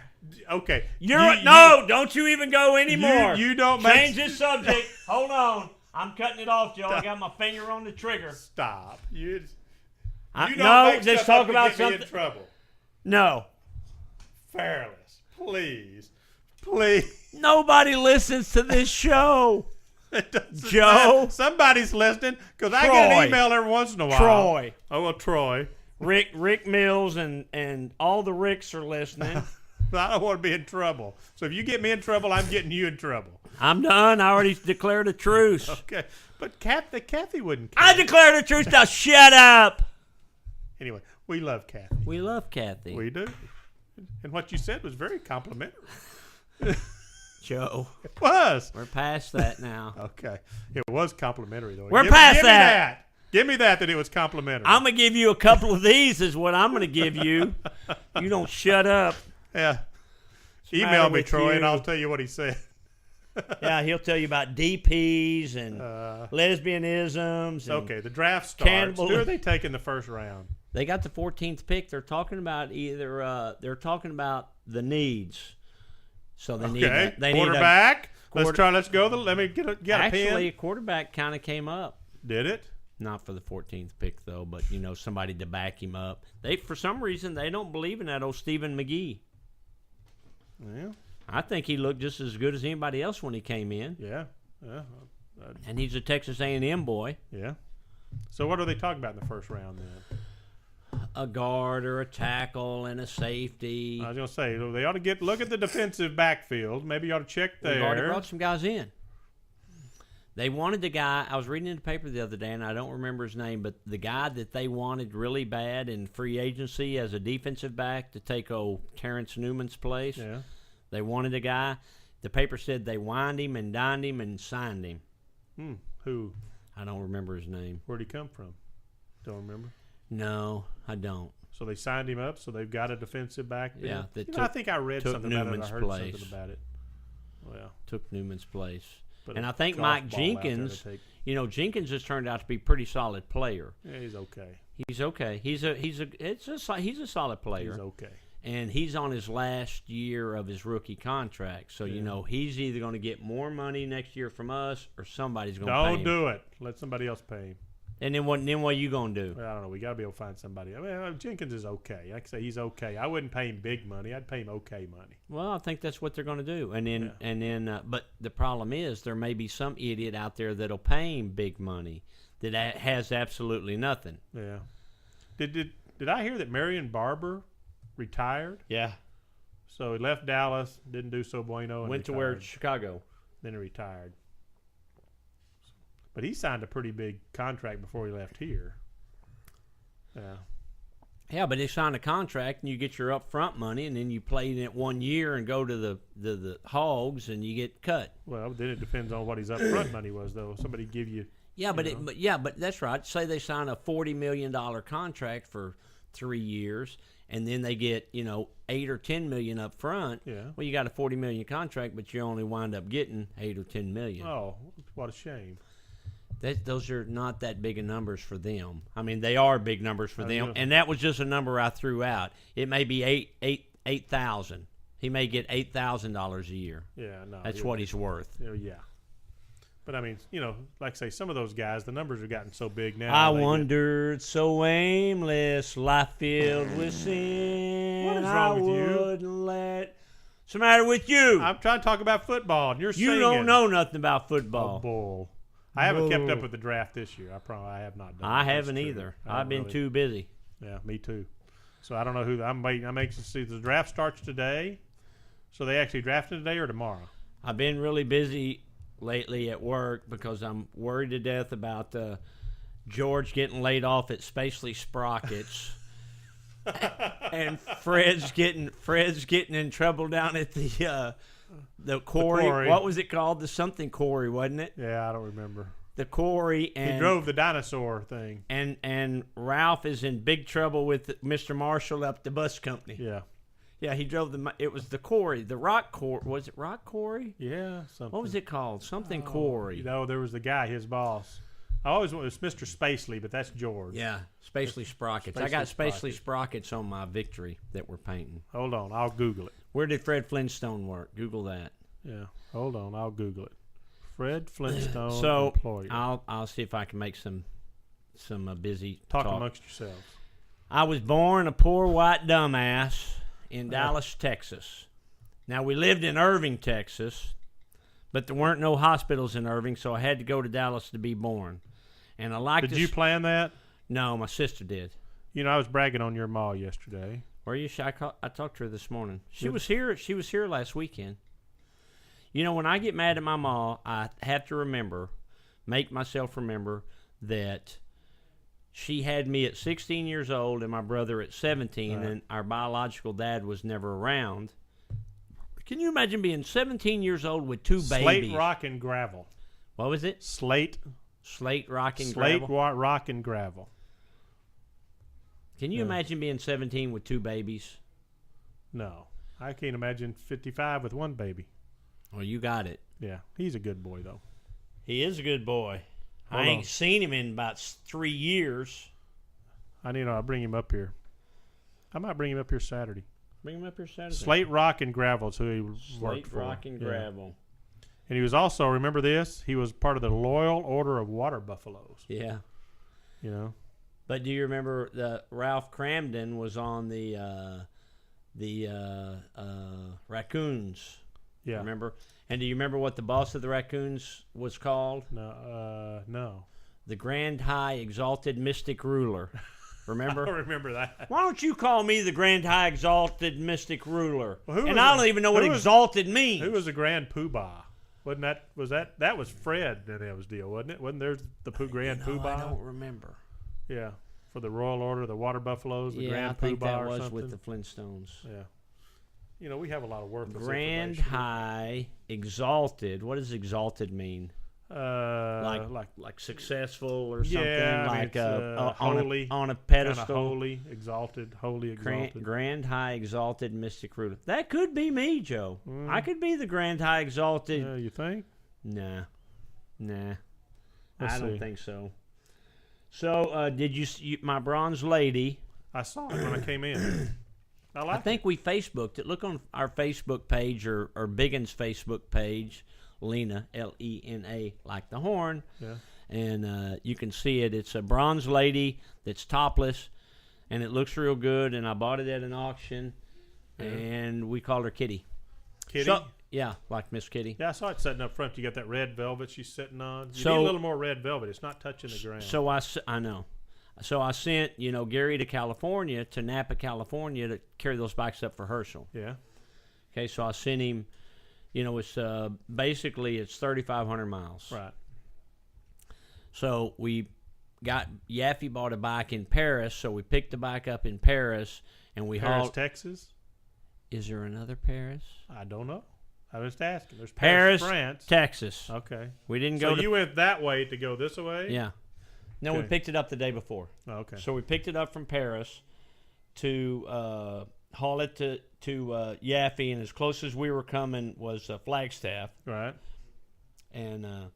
Okay. No, don't you even go anymore. You don't Change make. this subject. Hold on. I'm cutting it off, Joe. I got my finger on the trigger. Stop. You don't No, make let's stuff talk up to about get me something. in trouble. No. Fairless. Please. Nobody listens to this show. It doesn't Joe. matter. Somebody's listening because I get Troy. an email every once in a while. Troy. Oh, well, Troy. Rick Mills and all the Ricks are listening. I don't want to be in trouble. So if you get me in trouble, I'm getting you in trouble. I'm done. I already declared a truce. Okay. But Kathy wouldn't care. I declared a truce. Now shut up. Anyway, we love Kathy. We love Kathy. We do. And what you said was very complimentary. Joe, It was. we're past that now. Okay. It was complimentary, though. We're past give that. Me that. Give me that it was complimentary. I'm going to give you a couple of these is what I'm going to give you. You don't shut up. Yeah. the Email matter me, with Troy, and you? I'll tell you what he said. Yeah, he'll tell you about DPs and lesbianisms. And Okay, the draft starts. Cannibal- Who are they taking the first round? They got the 14th pick. They're talking about they're talking about the needs. So they Okay. need Quarterback. Let's quarter- try. Let's go. Let me get a Actually, a pen. quarterback kind of came up. Did it? Not for the 14th pick though, but somebody to back him up. They for some reason they don't believe in that old Stephen McGee. Yeah. I think he looked just as good as anybody else when he came in, Yeah. and he's a Texas A&M boy. Yeah. So what are they talking about in the first round then? A guard or a tackle and a safety. I was gonna say they ought to look at the defensive backfield. Maybe you ought to check We've already there. brought some guys in. They wanted the guy. I was reading in the paper the other day, and I don't remember his name, but the guy that they wanted really bad in free agency as a defensive back to take old Terrence Newman's place. Yeah. They wanted a guy. The paper said they wined him and dined him and signed him. Who? I don't remember his name. Where'd he come from? Don't remember. No, I don't. So they signed him up. So they've got a defensive back. There? Yeah, I think I read something Newman's about it. I heard place. something about it. Well, took Newman's place. but And a I think golf Mike ball out there to Jenkins, take- Jenkins has turned out to be a pretty solid player. Yeah, he's okay. He's okay. He's a solid player. He's okay. And he's on his last year of his rookie contract. So, he's either going to get more money next year from us or somebody's going to pay him. Don't do it. Let somebody else pay him. And then what are you going to do? Well, I don't know. We got to be able to find somebody. I mean, Jenkins is okay. I can say he's okay. I wouldn't pay him big money. I'd pay him okay money. Well, I think that's what they're going to do. And then, but the problem is there may be some idiot out there that'll pay him big money that has absolutely nothing. Yeah. Did I hear that Marion Barber retired? Yeah. So he left Dallas, didn't do so bueno, and Went to retired. where? Chicago. Then he retired. But he signed a pretty big contract before he left here. Yeah. Yeah, but they signed a contract and you get your upfront money, and then you play in it 1 year and go to the Hogs and you get cut. Well, then it depends on what his upfront money was, though. Somebody give you. Yeah, but that's right. Say they sign a $40 million contract for 3 years, and then they get $8 or $10 million up front. Yeah. Well, you got a $40 million contract, but you only wind up getting $8 or $10 million. Oh, what a shame. Those are not that big of numbers for them. I mean, they are big numbers for them, and that was just a number I threw out. It may be $8,000. He may get $8,000 a year. Yeah, no. That's what he's worth. Yeah. But I mean, like I say, some of those guys, the numbers have gotten so big now. I wondered, so aimless, life filled with sin. What is wrong with you? What's the matter with you? I'm trying to talk about football, and you're You singing. don't know nothing about Oh, football. bull. I haven't kept up with the draft this year. I have not done. I That's haven't true. either. I I've been really- too busy. Yeah, me too. So I don't know who. I'm waiting. I'm anxious to see. The draft starts today. So they actually drafted today or tomorrow? I've been really busy lately at work because I'm worried to death about George getting laid off at Spacely Sprockets. And Fred's getting in trouble down at the quarry. What was it called? The something quarry, wasn't it? Yeah, I don't remember. The quarry. And He drove the dinosaur thing. And Ralph is in big trouble with Mr. Marshall up the bus company. Yeah. Yeah, he drove it was the quarry, the rock quarry. Was it rock quarry? Yeah, something. What was it called? Something quarry. There was the guy, his boss. I always wanted, it was Mr. Spacely, but that's George. Yeah, Spacely Sprockets. I got Spacely Sprockets on my victory that we're painting. Hold on, I'll Google it. Where did Fred Flintstone work? Google that. Yeah, hold on, I'll Google it. Fred Flintstone So employer. I'll see if I can make some busy Talk talk. amongst yourselves. I was born a poor white dumbass in Dallas, Texas. Now, we lived in Irving, Texas, but there weren't no hospitals in Irving, so I had to go to Dallas to be born. And I like Did you plan that? No, my sister did. I was bragging on your ma yesterday. Were you? I talked to her this morning. She was here. She was here last weekend. When I get mad at my ma, I have to make myself remember that she had me at 16 years old and my brother at 17, and our biological dad was never around. Can you imagine being 17 years old with two babies? Slate, rock, and gravel. What was it? Slate, rock, and slate, gravel. rock, and gravel. Can you imagine being 17 with two babies? No, I can't imagine 55 with one baby. Well, you got it. Yeah, he's a good boy though. He is a good boy. I Hold ain't on. seen him in about 3 years. I'll bring him up here. I might bring him up here Saturday. Bring him up here Saturday. Slate, rock, and gravel is who he worked Slate, for. rock, and Yeah. gravel. And he was also, remember this? He was part of the Loyal Order of Water Buffaloes. Yeah. But do you remember that Ralph Cramden was on the Raccoons? Yeah. Remember? And do you remember what the boss of the Raccoons was called? No. The Grand High Exalted Mystic Ruler. I Remember? don't remember that. Why don't you call me the Grand High Exalted Mystic Ruler? Well, who and was I it? don't even know what Who was- exalted means. Who was the Grand Poobah? That was Fred that was deal, wasn't it? Wasn't there the Grand Poobah? I don't remember. Yeah, for the Royal Order, the Water Buffaloes, the Grand I think Poobah that or was something. with the Flintstones. Yeah. We have a lot of work. Grand High Exalted. What does exalted mean? Like successful or something, like holy, on a pedestal. Holy, exalted, holy, exalted. Grand High Exalted Mystic Ruler. That could be me, Joe. I could be the Grand High Exalted. Yeah, you think? Nah. Let's I don't see. think so. So, did you see my bronze lady? I saw it when I came in. I think we Facebooked it. Look on our Facebook page or Biggin's Facebook page, Lena, Lena, like the horn. Yeah. And you can see it. It's a bronze lady that's topless, and it looks real good. And I bought it at an auction, and we called her Kitty. Kitty? Yeah, like Miss Kitty. Yeah, I saw it sitting up front. You got that red velvet she's sitting on. You So- need a little more red velvet. It's not touching the ground. So I know. So I sent, Gary to California, to Napa, California, to carry those bikes up for Herschel. Yeah. Okay, so I sent him, it's basically it's 3,500 miles. Right. So Yaffe bought a bike in Paris, so we picked the bike up in Paris, and we Paris, hauled. Texas? Is there another Paris? I don't know. I was just asking. There's Paris, France. Texas. Okay. We didn't So go to. you went that way to go this way? Yeah. No, we Okay. picked it up the day before. Oh, okay. So we picked it up from Paris to haul it to Yaffe, and as close as we were coming was Flagstaff. Right. And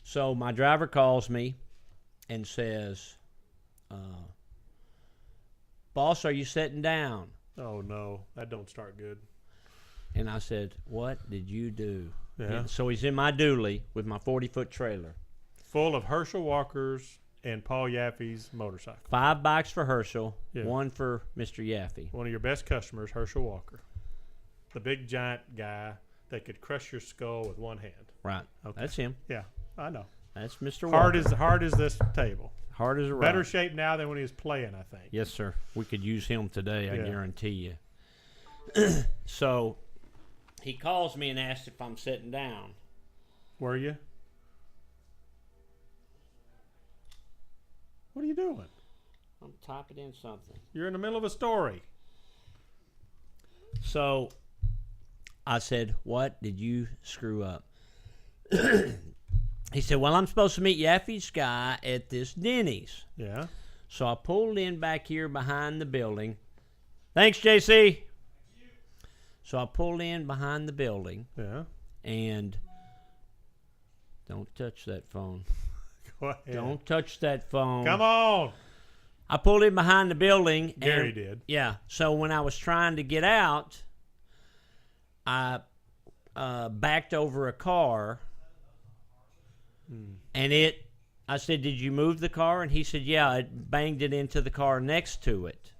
so my driver calls me and says, "Boss, are you sitting down?" Oh, no. That don't start good. And I said, "What did you do?" Yeah. And so he's in my dually with my 40-foot trailer. Full of Herschel Walker's and Paul Yaffe's motorcycle. 5 bikes for Herschel, Yeah. 1 for Mr. Yaffe. One of your best customers, Herschel Walker. The big giant guy that could crush your skull with one hand. Right. Okay. That's him. Yeah, I know. That's Mr. Walker. Hard as this table. Hard as a rock. Better shape now than when he was playing, I think. Yes, sir. We could use him today, I Yeah. guarantee you. So he calls me and asks if I'm sitting down. Were you? What are you doing? I'm typing in something. You're in the middle of a story. So I said, "What did you screw up?" He said, "Well, I'm supposed to meet Yaffe's guy at this Denny's." Yeah. So I pulled in back here behind the building. Thanks, JC. So I pulled in behind the building, Yeah. and don't touch that phone. Go ahead. Don't touch that phone. Come on. I pulled in behind the building. Gary and, did. Yeah. So when I was trying to get out, I backed over a car, and I said, "Did you move the car?" And he said, "Yeah, it banged it into the car next to it."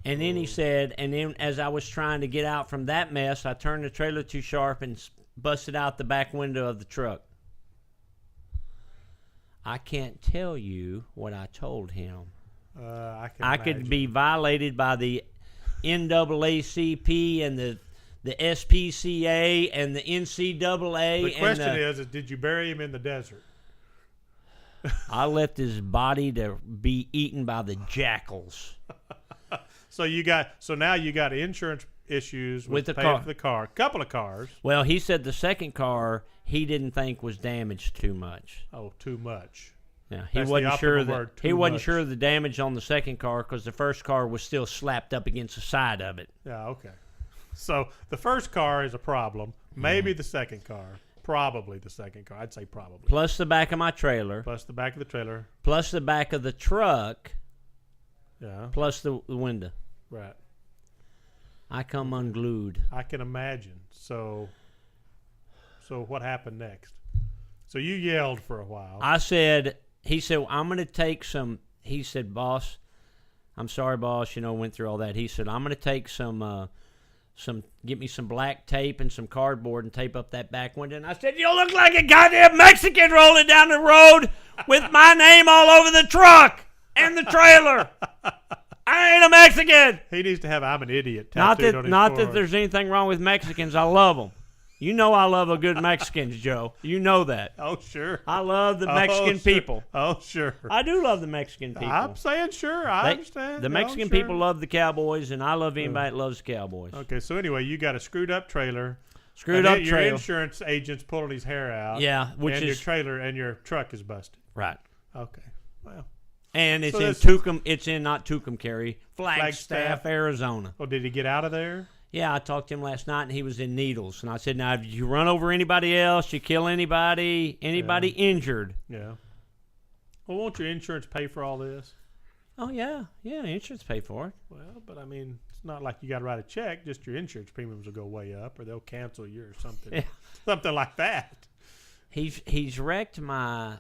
And then he said, and then as I was trying to get out from that mess, I turned the trailer too sharp and busted out the back window of the truck. I can't tell you what I told him. I could be violated by the NAACP and the SPCA and the NCAA. The question is, did you bury him in the desert? I left his body to be eaten by the jackals. So now you got insurance issues With the paying car. for the car. Couple of cars. Well, he said the second car he didn't think was damaged too much. Oh, too much. Yeah, he That's the wasn't sure optimal that word, he too wasn't much. sure of the damage on the second car because the first car was still slapped up against the side of it. Yeah, okay. So the first car is a problem. Maybe the second car. Probably the second car. I'd say probably. Plus the back of my trailer. Plus the back of the trailer. Plus the back of the truck. Yeah. Plus the window. Right. I come unglued. I can imagine. So what happened next? So you yelled for a while. He said, well, I'm going to take some, he said, "Boss, I'm sorry, boss, went through all that." He said, "I'm going to take get me some black tape and some cardboard and tape up that back window." And I said, "You look like a goddamn Mexican rolling down the road with my name all over the truck and the trailer. I ain't a Mexican." He needs to have "I'm an idiot" Not tattooed on his that forearm. there's anything wrong with Mexicans. I love them. You know I love a good Mexicans, Joe. You know that. Oh, sure. I love the Mexican people. Oh, sure. I do love the Mexican people. I'm saying sure. I understand. The Mexican people love the Cowboys, and I love anybody that loves the Cowboys. Okay, so anyway, you got a screwed up trailer. Your Your insurance agent's pulling his hair out. Yeah, and your trailer and your truck is busted. Right. Okay. Well. And it's So in this- Tucum. It's in not Tucumcari, Flagstaff, Arizona. Oh, did he get out of there? Yeah, I talked to him last night, and he was in Needles. And I said, "Now, did you run over anybody else? You kill anybody injured?" Yeah. Well, won't your insurance pay for all this? Oh yeah, insurance pay for it. Well, but I mean, it's not like you got to write a check. Just your insurance premiums will go way up, or they'll cancel you or something. Yeah. Something like that. He's wrecked my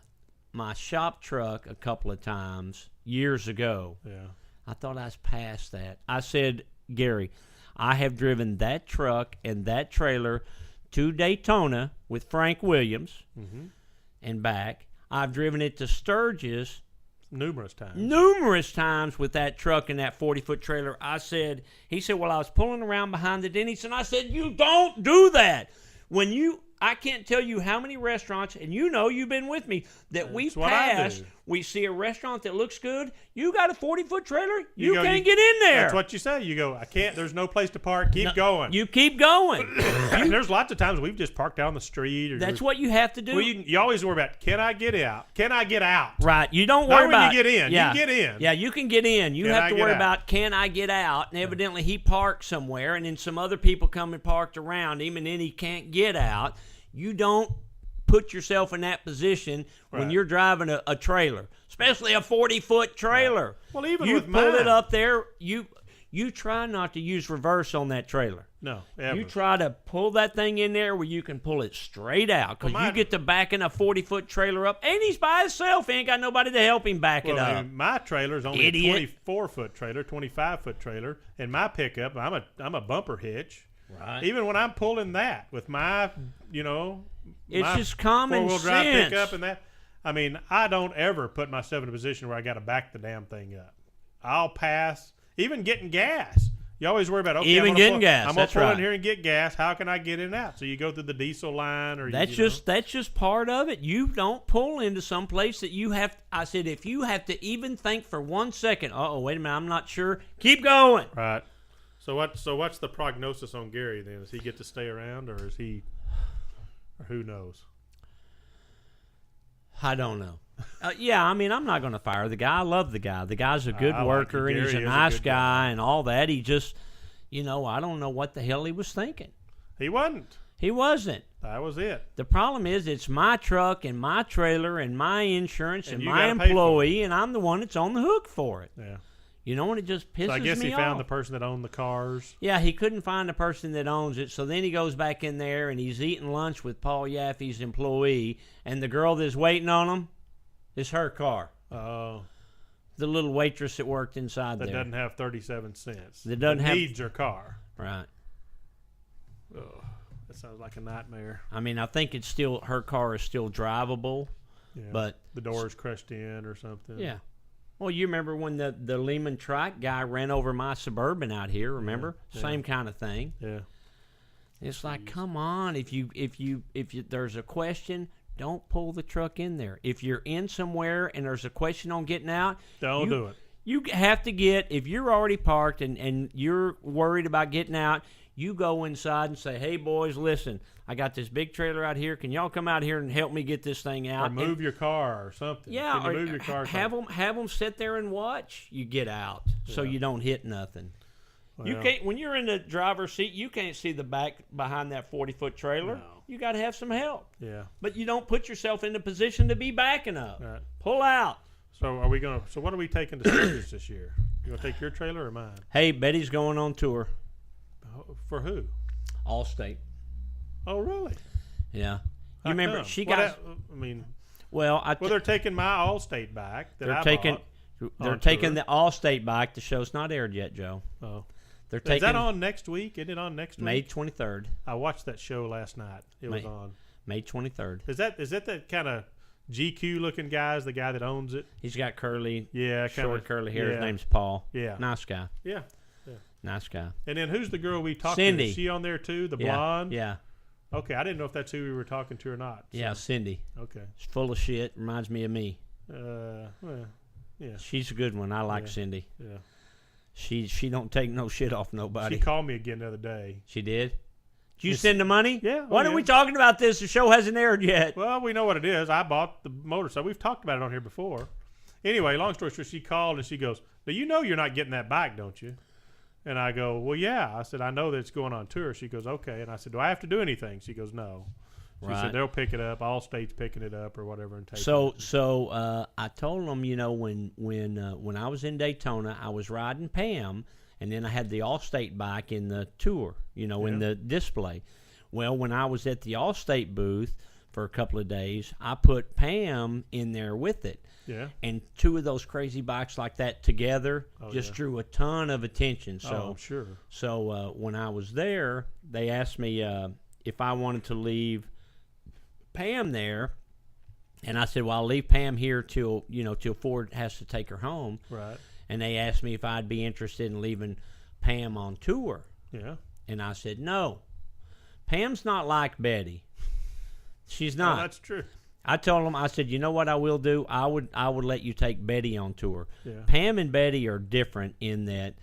shop truck a couple of times years ago. Yeah. I thought I was past that. I said, Gary, I have driven that truck and that trailer to Daytona with Frank Williams and back. I've driven it to Sturgis numerous times with that truck and that 40-foot trailer. He said, well, I was pulling around behind the Denny's, and I said, you don't do that. I can't tell you how many restaurants, and you've been with me, that we pass, we see a restaurant that looks good, you got a 40-foot trailer, you can't get in there. That's what you say. You go, I can't, there's no place to park, keep going. You keep going. There's lots of times we've just parked down the street. That's what you have to do. Well, you always worry about, can I get out? Can I get out? Right. You don't worry about when you get in. Yeah. You get in. Yeah, you can get in. You Can have I to get worry out? about, can I get out? And evidently he parked somewhere, and then some other people come and parked around him, and then he can't get out. You don't put yourself in that position when you're driving a trailer, especially a 40-foot trailer. Well, even you with pull mine. it up there, you try not to use reverse on that trailer. No, ever. You try to pull that thing in there where you can pull it straight out, because you get to backing a 40-foot trailer up, and he's by himself. He ain't got nobody to help him back it up. I mean, my trailer's only Idiot. a 24-foot trailer, 25-foot trailer, and my pickup, I'm a bumper hitch. Right. Even when I'm pulling that with my, It's my just common four-wheel drive sense. pickup and that. I mean, I don't ever put myself in a position where I got to back the damn thing up. I'll pass. Even getting gas. You always worry about, okay, Even getting gas, I'm going that's to pull right. in here and get gas. How can I get in and out? So you go through the diesel line or That's just part of it. You don't pull into some place that you have. I said, if you have to even think for 1 second, wait a minute, I'm not sure. Keep going. Right. So what's the prognosis on Gary then? Does he get to stay around, or who knows? I don't know. I mean, I'm not going to fire the guy. I love the guy. The guy's a good I like worker, it. and he's a Gary is a nice good guy guy. and all that. He just, I don't know what the hell he was thinking. He wasn't. He wasn't. That was it. The problem is it's my truck and my trailer and my insurance and And you my gotta pay for it. employee, and I'm the one that's on the hook for it. Yeah. And it just pisses me So off. I guess he found the person that owned the cars. Yeah, he couldn't find the person that owns it, so then he goes back in there and he's eating lunch with Paul Yaffe's employee, and the girl that's waiting on him is her car. Oh. The little waitress that worked inside That there. doesn't have 37 cents. That doesn't have- needs her car. Right. Ugh, that sounds like a nightmare. I mean, I think her car is still drivable, Yeah. but the door's crushed in or something. yeah. Well, you remember when the Lehman Trike guy ran over my Suburban out here, remember? Yeah. Same kind of thing. Yeah. It's like, come on, if there's a question, don't pull the truck in there. If you're in somewhere and there's a question on getting out, Don't do it. You have to if you're already parked and you're worried about getting out, you go inside and say, hey, boys, listen, I got this big trailer out here. Can y'all come out here and help me get this thing out? Or move your car or something. Yeah, Can you or move your car? have them sit there and watch you get out so you don't hit nothing. Well, You can't when you're in the driver's seat. You can't see the back behind that 40-foot trailer. No. You got to have some help. Yeah. But you don't put yourself in the position to be backing up. Right. Pull out. So what are we taking to Sturgis this year? You gonna take your trailer or mine? Hey, Betty's going on tour. For who? Allstate. Oh, really? Yeah. How You remember come? she What got. I mean, Well, they're taking my Allstate back that I bought. They're on taking tour. the Allstate back. The show's not aired yet, Joe. Oh. They're Is taking that on next week? Isn't it on next May week? 23rd. I watched that show last night. It was on. May 23rd. Is that kind of GQ looking guy? Is the guy that owns it? He's got curly, Yeah, short curly hair. Yeah. His name's Paul. Yeah. Nice guy. Yeah. Nice guy. And then who's the girl we talked Cindy. to? Is she on there too? The Yeah. blonde? Yeah. Okay, I didn't know if that's who we were talking to or not. So. Yeah, Cindy. Okay. She's full of shit. Reminds me of me. Well, yeah. She's a good one. I like Cindy. Yeah. She don't take no shit off nobody. She called me again the other day. She did? Did you send the money? Yeah. Why are we talking about this? The show hasn't aired yet. Well, we know what it is. I bought the motorcycle. We've talked about it on here before. Anyway, long story short, she called and she goes, "Now you know you're not getting that bike, don't you?" And I go, "Well, yeah." I said, "I know that it's going on tour." She goes, "Okay." And I said, "Do I have to do anything?" She goes, "No." She said they'll pick it up. Allstate's picking it up or whatever and take it. So I told them, when I was in Daytona, I was riding Pam, and then I had the Allstate bike in the tour, in the display. Well, when I was at the Allstate booth for a couple of days, I put Pam in there with it. Yeah. And two of those crazy bikes like that together drew a ton of attention. So, sure. So when I was there, they asked me if I wanted to leave Pam there, and I said, "Well, I'll leave Pam here till Ford has to take her home." Right. And they asked me if I'd be interested in leaving Pam on tour. Yeah. And I said, "No. Pam's not like Betty. She's not." Oh, that's true. I told them, I said, "You know what I will do? I would let you take Betty on tour." Yeah. Pam and Betty are different in that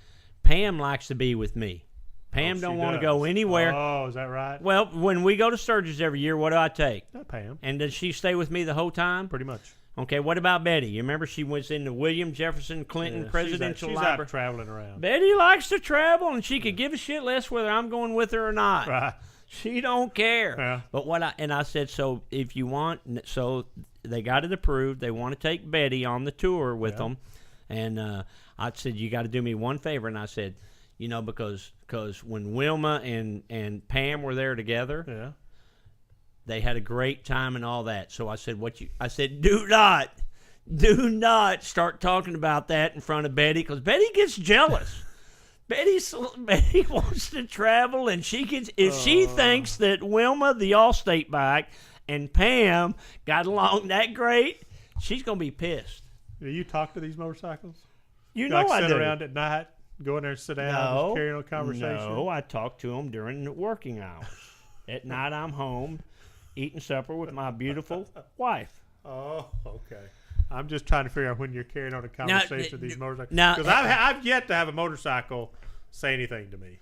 Pam likes to be with me. Pam don't want to go anywhere. Oh, is that right? Well, when we go to Sturgis every year, what do I take? Pam. And does she stay with me the whole time? Pretty much. Okay, what about Betty? You remember she was in the William Jefferson Clinton Presidential She's Library. out traveling around. Betty likes to travel, and she could give a shit less whether I'm going with her or not. Right. She don't care. Yeah. But I said, so if you want, so they got it approved. They want to take Betty on the tour with them, and I said, you got to do me one favor, and I said, because when Wilma and Pam were there together, they had a great time and all that. So I said, do not start talking about that in front of Betty, because Betty gets jealous. Betty wants to travel, and she thinks that Wilma, the Allstate bike, and Pam got along that great, she's gonna be pissed. Do you talk to these motorcycles? You know I do. Sit around at night, go in there and sit down, and just carry on a conversation. No, I talk to them during the working hours. At night, I'm home eating supper with my beautiful wife. Oh, okay. I'm just trying to figure out when you're carrying on a conversation with these motorcycles. Because I've yet to have a motorcycle say anything to me.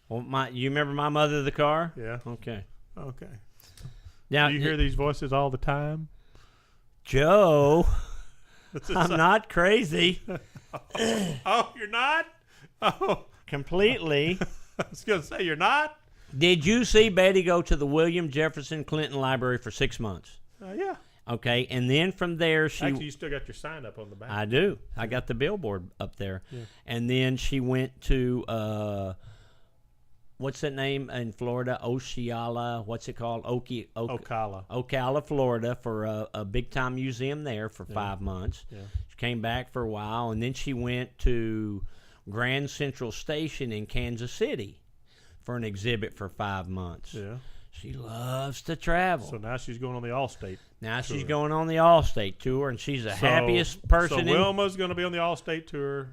Well, you remember my mother of the car? Yeah. Okay. Now, do you hear these voices all the time? Joe, I'm not crazy. Oh, you're not? Oh. Completely. I was going to say, you're not? Did you see Betty go to the William Jefferson Clinton Library for 6 months? Yeah. Okay, and then from there Actually, you still got your sign up on the back. I do. I got the billboard up there. Yeah. And then she went to what's that name in Florida? Ocala. What's it called? Ocala. Ocala, Florida, for a big time museum there for 5 months. Yeah. She came back for a while, and then she went to Grand Central Station in Kansas City for an exhibit for 5 months. Yeah. She loves to travel. So now she's going on the Allstate. Now she's going on the Allstate tour, and she's the happiest person. So Wilma's going to be on the Allstate tour.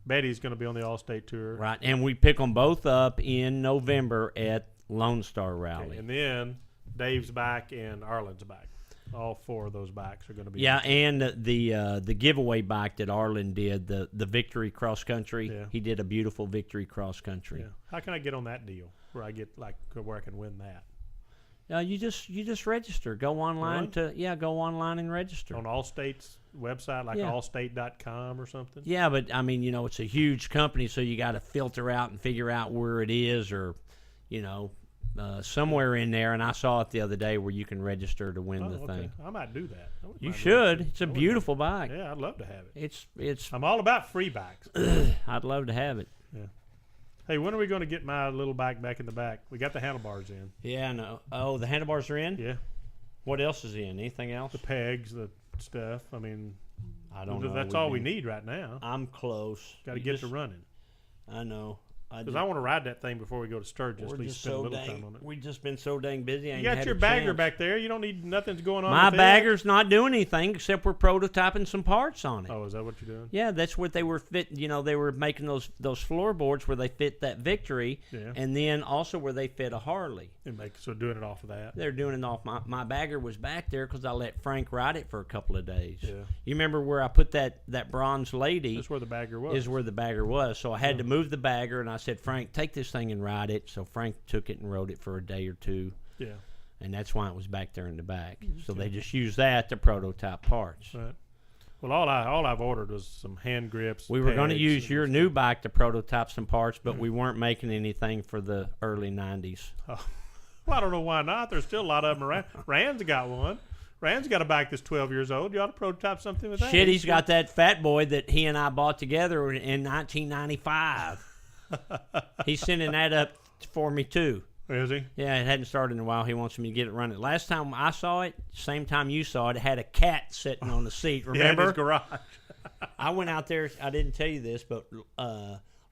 Betty's going to be on the Allstate tour. Right, and we pick them both up in November at Lone Star Rally. Okay, and then Dave's back and Arlen's back. All four of those bikes are going to be. Yeah, and the giveaway bike that Arlen did, the Victory Cross Country. Yeah. He did a beautiful Victory Cross Country. Yeah. How can I get on that deal where I get where I can win that? You just register. Go online go online and register on Allstate's website, like Allstate.com or something. Yeah, but I mean, it's a huge company, so you got to filter out and figure out where it is, or somewhere in there. And I saw it the other day where you can register to win the thing. I might do that. You should. It's a beautiful bike. Yeah, I'd love to have it. It's. I'm all about free bikes. I'd love to have it. Yeah. Hey, when are we going to get my little bike back in the back? We got the handlebars in. Yeah, I know. Oh, the handlebars are in? Yeah. What else is in? Anything else? The pegs, the stuff. I mean, I don't know. That's all we need right now. I'm close. Got to get to running. I know. Because I want to ride that thing before we go to Sturgis. We're At least just spend a so little dang. time on it. We've just been so dang busy. You got your bagger back there. You don't need nothing's going on. My with it. bagger's not doing anything except we're prototyping some parts on it. Oh, is that what you're doing? Yeah, that's what they were fitting. You know, they were making those floorboards where they fit that Victory, and then also where they fit a Harley. So doing it off of that. They're doing it off. My bagger was back there because I let Frank ride it for a couple of days. Yeah. You remember where I put that bronze lady? That's where the bagger was. Is where the bagger was. So I had to move the bagger, and I said, Frank, take this thing and ride it. So Frank took it and rode it for a day or two. Yeah. And that's why it was back there in the back. So they just used that to prototype parts. Right. Well, all I've ordered was some hand grips. We were going to use your new bike to prototype some parts, but we weren't making anything for the early 90s. Oh. Well, I don't know why not. There's still a lot of them around. Rand's got one. Rand's got a bike that's 12 years old. You ought to prototype something with that. Shit, he's got that Fat Boy that he and I bought together in 1995. He's sending that up for me, too. Is he? Yeah, it hadn't started in a while. He wants me to get it running. Last time I saw it, same time you saw it, it had a cat sitting on the seat. Remember? Yeah, in his garage. I went out there. I didn't tell you this, but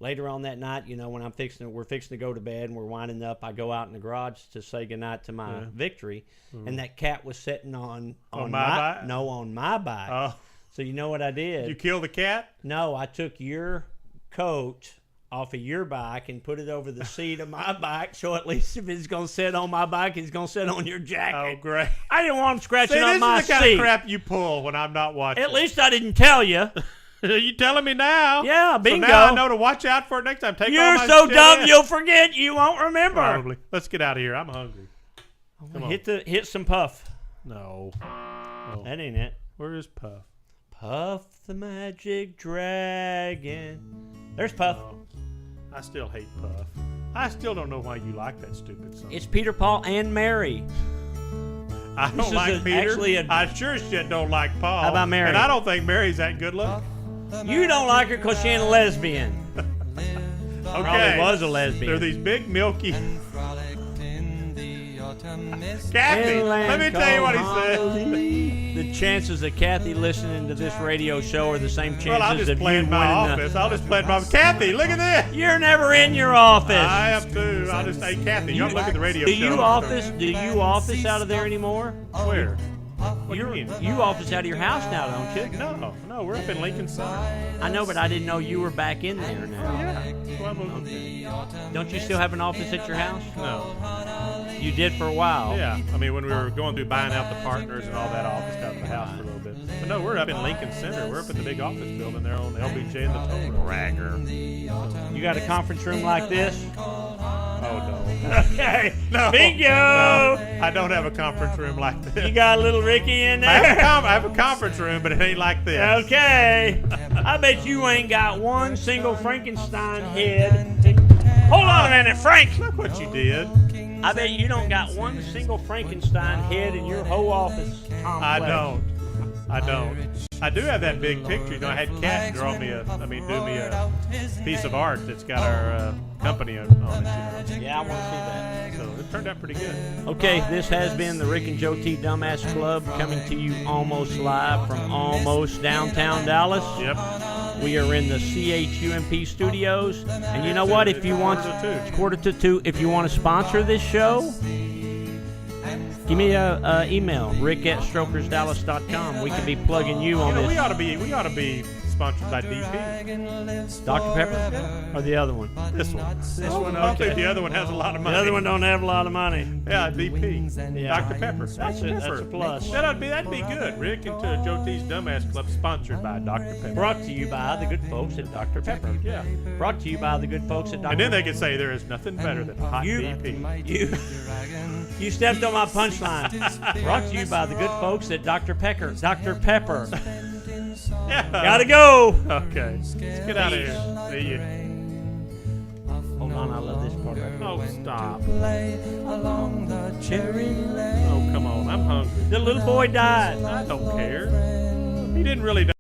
later on that night, you know, when we're fixing to go to bed and we're winding up, I go out in the garage to say goodnight to my Victory, and that cat was sitting on my bike? No, on my bike. Oh. So you know what I did? Did you kill the cat? No, I took your coat off of your bike and put it over the seat of my bike, so at least if it's going to sit on my bike, it's going to sit on your jacket. Oh, great. I didn't want him scratching See, up my this is the kind seat. of crap you pull when I'm not watching. At least I didn't tell you. You telling me now? Yeah, bingo. So now I know to watch out for it next time. Take all You're my so shit dumb in. you'll forget. You won't remember. Probably. Let's get out of here. I'm hungry. Come on. Hit some Puff. No. Oh. That ain't it. Where is Puff? Puff the Magic Dragon. There's Puff. Oh. I still hate Puff. I still don't know why you like that stupid song. It's Peter, Paul, and Mary. I This don't is like Peter. I sure shit don't like Paul. How about Mary? And I don't think Mary's that good looking. You don't like her because she ain't a lesbian. Okay. Probably was a lesbian. They're these big milky. Kathy, let me tell you what he said. The chances of Kathy listening to this radio show are the same chances Well, I'll just of play you in my winning office. I'll just play in my office. Kathy, look at this. You're never in your office. I am too. I'll just say, Kathy, you look at the radio Do show. you office out of there anymore? Where? What do you mean? You office out of your house now, don't you? No, we're up in Lincoln Center. I know, but I didn't know you were back in there now. Oh, yeah. Well, I moved there. Don't you still have an office at your house? No. You did for a while. Yeah. I mean, when we were going through buying out the partners and all that, office out of the house for a little bit. But no, we're up in Lincoln Center. We're up in the big office building there on LBJ and the toll road. Bragger. You got a conference room like this? Oh, no. Okay. No. Bingo. No, I don't have a conference room like this. You got a little Ricky in there? I have a conference room, but it ain't like this. Okay. I bet you ain't got one single Frankenstein head. Hold on a minute, Frank. Look what you did. I bet you don't got one single Frankenstein head in your whole office complex. I don't. I do have that big picture. You know, I had Kat do me a piece of art that's got our company on it. You know. Yeah, I want to see that. So it turned out pretty good. Okay, this has been the Rick and JoeT Dumbass Club coming to you almost live from almost downtown Dallas. Yep. We are in the CHUMP studios. And you know what? If you want to, it's 1:45. If you want to sponsor this show, give me a email, rick@strokersdallas.com. We could be plugging you on this. We ought to be sponsored by DP. Dr. Pepper or the other one? This one. I think the other one has a lot of money. The other one don't have a lot of money. Yeah, DP. Yeah. Dr. Pepper. That's a plus. That'd be good. Rick and JoeT's Dumbass Club sponsored by Dr. Pepper. Brought to you by the good folks at Dr. Pepper. Yeah. Brought to you by the good folks at Dr. And then they could say there is nothing better than hot DP. You stepped on my punchline. Brought to you by the good folks at Dr. Pepper. Dr. Pepper. Yeah. Gotta go. Okay. Let's get out of here. See you. Hold on, I love this part right here. Oh, stop. Along the cherry lane. Oh, come on. I'm hungry. The little boy died. I don't care. He didn't really die.